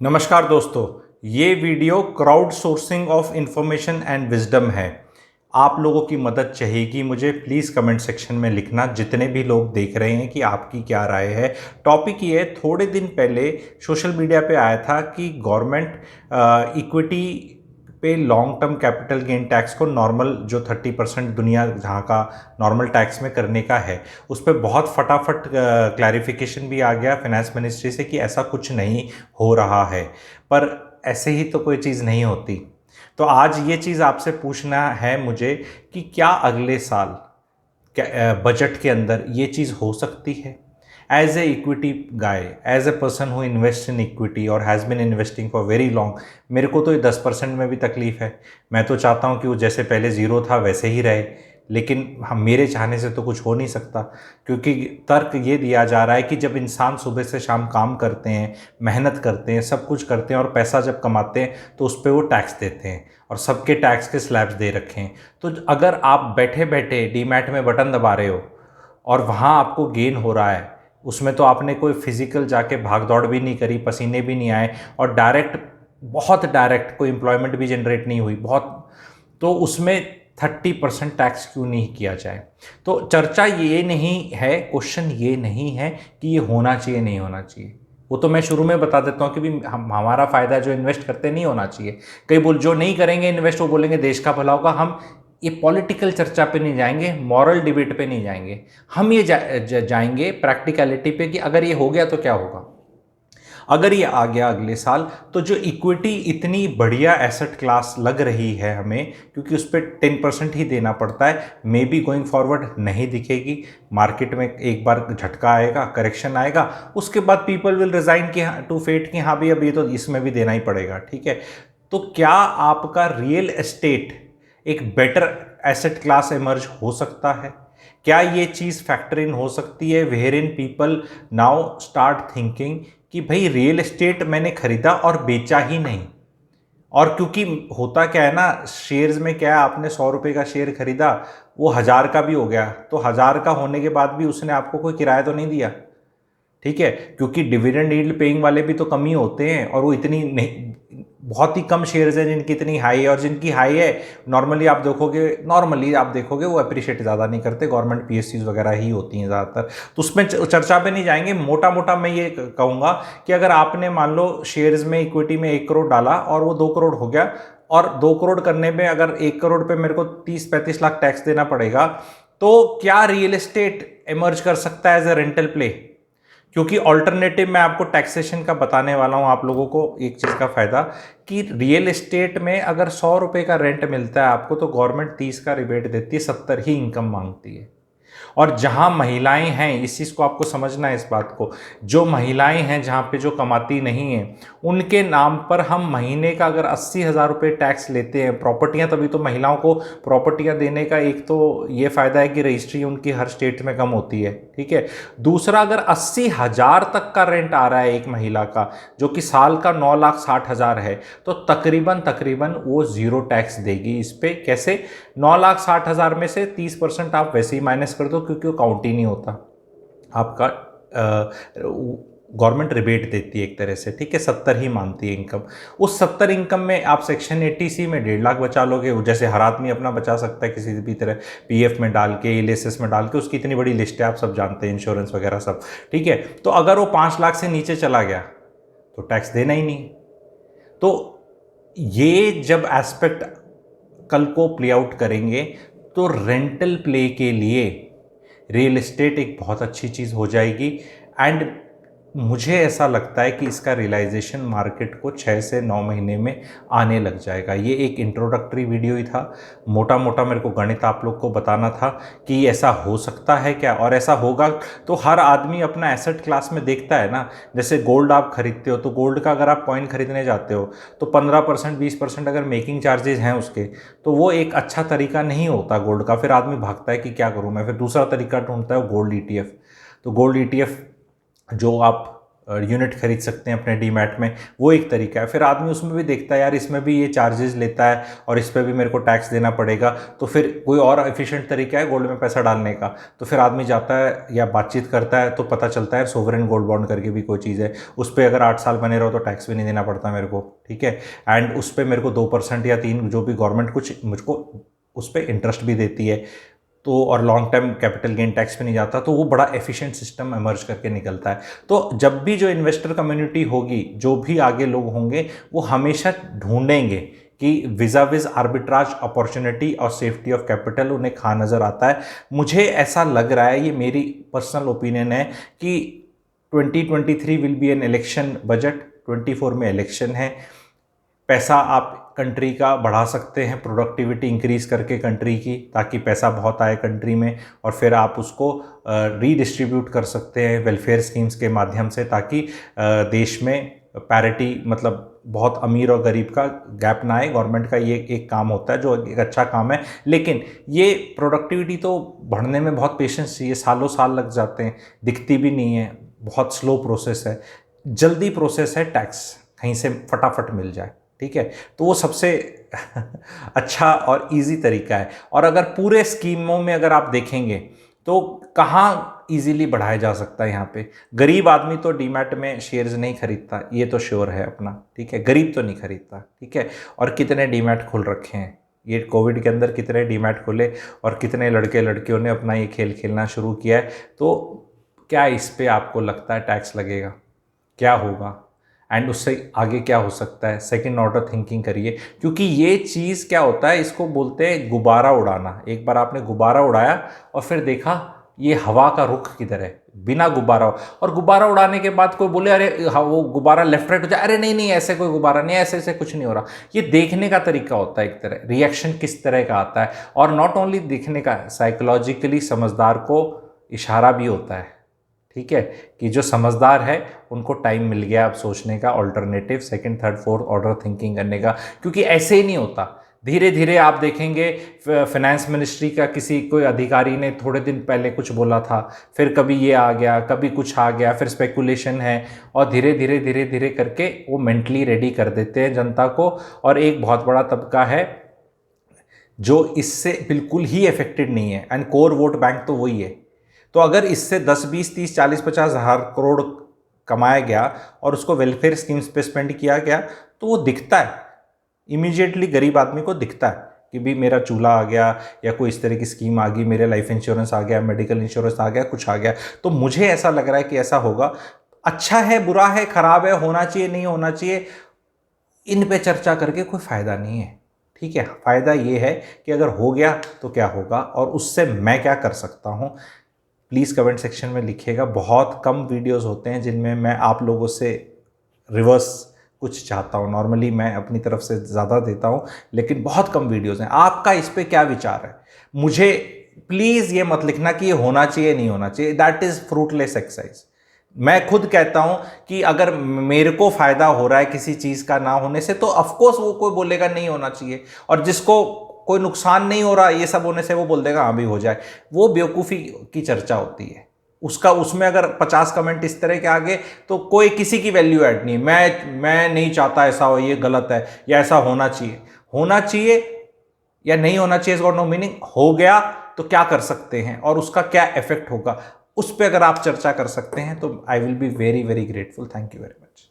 नमस्कार दोस्तों, ये video crowd sourcing of information and wisdom है। आप लोगों की मदद चाहिएगी मुझे। प्लीज़ कमेंट सेक्शन में लिखना, जितने भी लोग देख रहे हैं, कि आपकी क्या राय है। टॉपिक ये है, थोड़े दिन पहले सोशल मीडिया पे आया था कि गवर्नमेंट इक्विटी पे long term capital gain tax को नॉर्मल जो 30% दुनिया जहाँ का नॉर्मल टैक्स में करने का है, उस पर बहुत फटाफट क्लैरिफिकेशन भी आ गया फाइनेंस मिनिस्ट्री से कि ऐसा कुछ नहीं हो रहा है। पर ऐसे ही तो कोई चीज़ नहीं होती। तो आज ये चीज़ आपसे पूछना है मुझे कि क्या अगले साल बजट के अंदर ये चीज़ हो सकती है। As a equity guy, as a person who invest in equity और has been investing for very long, मेरे को तो ये 10% में भी तकलीफ़ है। मैं तो चाहता हूँ कि वो जैसे पहले ज़ीरो था वैसे ही रहे, लेकिन हम मेरे चाहने से तो कुछ हो नहीं सकता, क्योंकि तर्क ये दिया जा रहा है कि जब इंसान सुबह से शाम काम करते हैं, मेहनत करते हैं, सब कुछ करते हैं और पैसा जब कमाते हैं तो उस पर वो टैक्स देते हैं और सबके टैक्स के स्लैब्स दे रखे हैं। तो अगर आप बैठे बैठे डीमैट में बटन दबा रहे हो और वहाँ आपको गेन हो रहा है, उसमें तो आपने कोई फिजिकल जाके भाग दौड़ भी नहीं करी, पसीने भी नहीं आए और बहुत डायरेक्ट कोई एम्प्लॉयमेंट भी जनरेट नहीं हुई बहुत, तो उसमें 30% टैक्स क्यों नहीं किया जाए। तो चर्चा ये नहीं है, क्वेश्चन ये नहीं है कि ये होना चाहिए नहीं होना चाहिए। वो तो मैं शुरू में बता देता हूँ कि भी हमारा फ़ायदा जो इन्वेस्ट करते नहीं होना चाहिए। कई जो नहीं करेंगे इन्वेस्ट, वो बोलेंगे देश का भला होगा। हम ये पॉलिटिकल चर्चा पे नहीं जाएंगे, मॉरल डिबेट पे नहीं जाएंगे। हम ये जाएंगे प्रैक्टिकलिटी पे कि अगर ये हो गया तो क्या होगा। अगर ये आ गया अगले साल, तो जो इक्विटी इतनी बढ़िया एसेट क्लास लग रही है हमें, क्योंकि उस पर 10% ही देना पड़ता है, मे बी गोइंग फॉरवर्ड नहीं दिखेगी। मार्केट में एक बार झटका आएगा, करेक्शन आएगा, उसके बाद पीपल विल रिजाइन कि टू फेट कि हाँ भाई अब ये तो इसमें भी देना ही पड़ेगा, ठीक है। तो क्या आपका रियल एस्टेट एक बेटर एसेट क्लास इमर्ज हो सकता है? क्या ये चीज़ फैक्टर इन हो सकती है where in people now start thinking कि भाई रियल एस्टेट मैंने खरीदा और बेचा ही नहीं। और क्योंकि होता क्या है ना, शेयर्स में क्या है, आपने 100 रुपये का शेयर खरीदा, वो 1000 का भी हो गया, तो 1000 का होने के बाद भी उसने आपको कोई किराया तो नहीं दिया, ठीक है। क्योंकि डिविडेंड यील्ड पेइंग वाले भी तो कम ही होते हैं, और वो इतनी नहीं, बहुत ही कम शेयर्स हैं जिनकी इतनी हाई है, और जिनकी हाई है नॉर्मली आप देखोगे वो अप्रिशिएट ज़्यादा नहीं करते, गवर्नमेंट पीएसयूज वगैरह ही होती हैं ज़्यादातर। तो उसमें चर्चा पे नहीं जाएंगे। मोटा मोटा मैं ये कहूँगा कि अगर आपने मान लो शेयर्स में इक्विटी में 1 करोड़ डाला और वो 2 करोड़ हो गया, और 2 करोड़ करने में अगर 1 करोड़ पे मेरे को 30-35 लाख टैक्स देना पड़ेगा, तो क्या रियल एस्टेट इमर्ज कर सकता है एज ए रेंटल प्ले? क्योंकि ऑल्टरनेटिव मैं आपको टैक्सेशन का बताने वाला हूं आप लोगों को, एक चीज़ का फ़ायदा कि रियल एस्टेट में अगर 100 रुपये का रेंट मिलता है आपको, तो गवर्नमेंट 30 का रिबेट देती है, 70 ही इनकम मांगती है। और जहां महिलाएं हैं, इस चीज़ को आपको समझना है, इस बात को, जो महिलाएं हैं जहां पे जो कमाती नहीं है, उनके नाम पर हम महीने का अगर 80,000 रुपये टैक्स लेते हैं प्रॉपर्टियां, तभी तो महिलाओं को प्रॉपर्टियां देने का एक तो ये फ़ायदा है कि रजिस्ट्री उनकी हर स्टेट में कम होती है, ठीक है। दूसरा, अगर 80,000 तक का रेंट आ रहा है एक महिला का, जो कि साल का 9,60,000 है, तो तकरीबन वो ज़ीरो टैक्स देगी इस पर। कैसे? 9,60,000 में से 30% आप वैसे ही माइनस कर दो, क्योंकि वो काउंट ही नहीं होता आपका। गवर्नमेंट रिबेट देती है एक तरह से, ठीक है, 70 ही मानती है इनकम। उस 70 इनकम में आप सेक्शन 80C में 1.5 लाख बचा लोगे, जैसे हर आदमी अपना बचा सकता है किसी भी तरह, पीएफ में डाल के, एलएसएस में डाल के। उसकी इतनी बड़ी लिस्ट है, आप सब जानते हैं, इंश्योरेंस वगैरह सब, ठीक है। तो अगर वो 5 लाख से नीचे चला गया तो टैक्स देना ही नहीं। तो ये जब एस्पेक्ट कल को प्ले आउट करेंगे, तो रेंटल प्ले के लिए रियल एस्टेट एक बहुत अच्छी चीज़ हो जाएगी। एंड मुझे ऐसा लगता है कि इसका रियलाइजेशन मार्केट को 6 से 9 महीने में आने लग जाएगा। ये एक इंट्रोडक्टरी वीडियो ही था, मोटा मोटा मेरे को गणित आप लोग को बताना था कि ऐसा हो सकता है क्या, और ऐसा होगा तो हर आदमी अपना एसेट क्लास में देखता है ना। जैसे गोल्ड आप खरीदते हो, तो गोल्ड का अगर आप कॉइन खरीदने जाते हो, तो 15% 20% अगर मेकिंग चार्जेस हैं उसके, तो वो एक अच्छा तरीका नहीं होता गोल्ड का। फिर आदमी भागता है कि क्या करूँ मैं, फिर दूसरा तरीका ढूंढता है, गोल्ड ETF। तो गोल्ड ETF जो आप यूनिट खरीद सकते हैं अपने डीमैट में, वो एक तरीका है। फिर आदमी उसमें भी देखता है यार इसमें भी ये चार्जेस लेता है और इस पर भी मेरे को टैक्स देना पड़ेगा, तो फिर कोई और एफिशिएंट तरीका है गोल्ड में पैसा डालने का, तो फिर आदमी जाता है या बातचीत करता है तो पता चलता है सोवरेन गोल्ड बॉन्ड करके भी कोई चीज़ है, उस पर अगर 8 साल बने रहो तो टैक्स भी नहीं देना पड़ता मेरे को, ठीक है। एंड उस पर मेरे को 2% या 3 जो भी गवर्नमेंट कुछ मुझको उस पर इंटरेस्ट भी देती है, तो और long term capital gain tax पे नहीं जाता, तो वो बड़ा एफिशिएंट सिस्टम इमर्ज करके निकलता है। तो जब भी जो इन्वेस्टर कम्युनिटी होगी, जो भी आगे लोग होंगे, वो हमेशा ढूंढेंगे कि विजा विज आर्बिट्राज अपॉर्चुनिटी और सेफ्टी ऑफ कैपिटल उन्हें खा नज़र आता है। मुझे ऐसा लग रहा है, ये मेरी पर्सनल ओपिनियन है, कि 2023 will be an election budget, 24 में इलेक्शन है, पैसा आप कंट्री का बढ़ा सकते हैं, प्रोडक्टिविटी इंक्रीज करके कंट्री की, ताकि पैसा बहुत आए कंट्री में, और फिर आप उसको रीडिस्ट्रीब्यूट कर सकते हैं वेलफेयर स्कीम्स के माध्यम से, ताकि देश में पैरिटी, मतलब बहुत अमीर और गरीब का गैप ना आए। गवर्नमेंट का ये एक काम होता है जो एक अच्छा काम है, लेकिन ये प्रोडक्टिविटी तो बढ़ने में बहुत पेशेंस चाहिए, सालों साल लग जाते हैं, दिखती भी नहीं है, बहुत स्लो प्रोसेस है। जल्दी प्रोसेस है टैक्स, कहीं से फटाफट मिल जाए, ठीक है, तो वो सबसे अच्छा और इजी तरीका है। और अगर पूरे स्कीमों में अगर आप देखेंगे तो कहाँ इजीली बढ़ाया जा सकता है। यहाँ पे गरीब आदमी तो डीमैट में शेयर्स नहीं खरीदता, ये तो श्योर है अपना, ठीक है, गरीब तो नहीं खरीदता, ठीक है। और कितने डीमैट खोल रखे हैं, ये कोविड के अंदर कितने डीमैट खोले और कितने लड़के लड़कियों ने अपना ये खेल खेलना शुरू किया है। तो क्या इस पर आपको लगता है टैक्स लगेगा, क्या होगा, एंड उससे आगे क्या हो सकता है? सेकंड ऑर्डर थिंकिंग करिए, क्योंकि ये चीज़ क्या होता है, इसको बोलते हैं गुब्बारा उड़ाना। एक बार आपने गुब्बारा उड़ाया और फिर देखा ये हवा का रुख किधर है, बिना गुब्बारा, और गुब्बारा उड़ाने के बाद कोई बोले अरे वो गुब्बारा लेफ्ट राइट हो जाए, अरे नहीं नहीं ऐसे कोई गुब्बारा नहीं, ऐसे ऐसे कुछ नहीं हो रहा। ये देखने का तरीका होता है, एक तरह रिएक्शन किस तरह का आता है, और नॉट ओनली दिखने का, साइकोलॉजिकली समझदार को इशारा भी होता है, ठीक है, कि जो समझदार है उनको टाइम मिल गया अब सोचने का, alternative second third fourth order thinking करने का, क्योंकि ऐसे ही नहीं होता। धीरे धीरे आप देखेंगे फाइनेंस मिनिस्ट्री का किसी कोई अधिकारी ने थोड़े दिन पहले कुछ बोला था, फिर कभी ये आ गया, कभी कुछ आ गया, फिर स्पेकुलेशन है, और धीरे धीरे धीरे धीरे करके वो मेंटली रेडी कर देते हैं जनता को। और एक बहुत बड़ा तबका है जो इससे बिल्कुल ही अफेक्टेड नहीं है, एंड कोर वोट बैंक तो वही है। तो अगर इससे 10, 20, 30, 40, 50 हज़ार करोड़ कमाया गया और उसको वेलफेयर स्कीम्स पे स्पेंड किया गया, तो वो दिखता है इमीडिएटली, गरीब आदमी को दिखता है कि भी मेरा चूल्हा आ गया, या कोई इस तरह की स्कीम आ गई, मेरे लाइफ इंश्योरेंस आ गया, मेडिकल इंश्योरेंस आ गया, कुछ आ गया। तो मुझे ऐसा लग रहा है कि ऐसा होगा। अच्छा है, बुरा है, खराब है, होना चाहिए, नहीं होना चाहिए, इन पे चर्चा करके कोई फ़ायदा नहीं है, ठीक है। फ़ायदा ये है कि अगर हो गया तो क्या होगा और उससे मैं क्या कर सकता हूँ। प्लीज़ कमेंट सेक्शन में लिखिएगा। बहुत कम वीडियोस होते हैं जिनमें मैं आप लोगों से रिवर्स कुछ चाहता हूँ, नॉर्मली मैं अपनी तरफ से ज़्यादा देता हूँ, लेकिन बहुत कम वीडियोस हैं। आपका इस पे क्या विचार है? मुझे प्लीज़ ये मत लिखना कि ये होना चाहिए नहीं होना चाहिए, दैट इज़ फ्रूटलेस एक्सरसाइज। मैं खुद कहता हूँ कि अगर मेरे को फ़ायदा हो रहा है किसी चीज़ का ना होने से, तो ऑफकोर्स वो कोई बोलेगा नहीं होना चाहिए, और जिसको कोई नुकसान नहीं हो रहा ये सब होने से, वो बोल देगा हाँ भी हो जाए। वो बेवकूफ़ी की चर्चा होती है, उसका उसमें अगर 50 कमेंट इस तरह के आगे तो कोई किसी की वैल्यू ऐड नहीं है। मैं नहीं चाहता ऐसा हो, ये गलत है, या ऐसा होना चाहिए या नहीं होना चाहिए, इज गॉट नो मीनिंग। हो गया तो क्या कर सकते हैं और उसका क्या इफेक्ट होगा, उस पर अगर आप चर्चा कर सकते हैं तो I will be very very grateful. Thank you very much.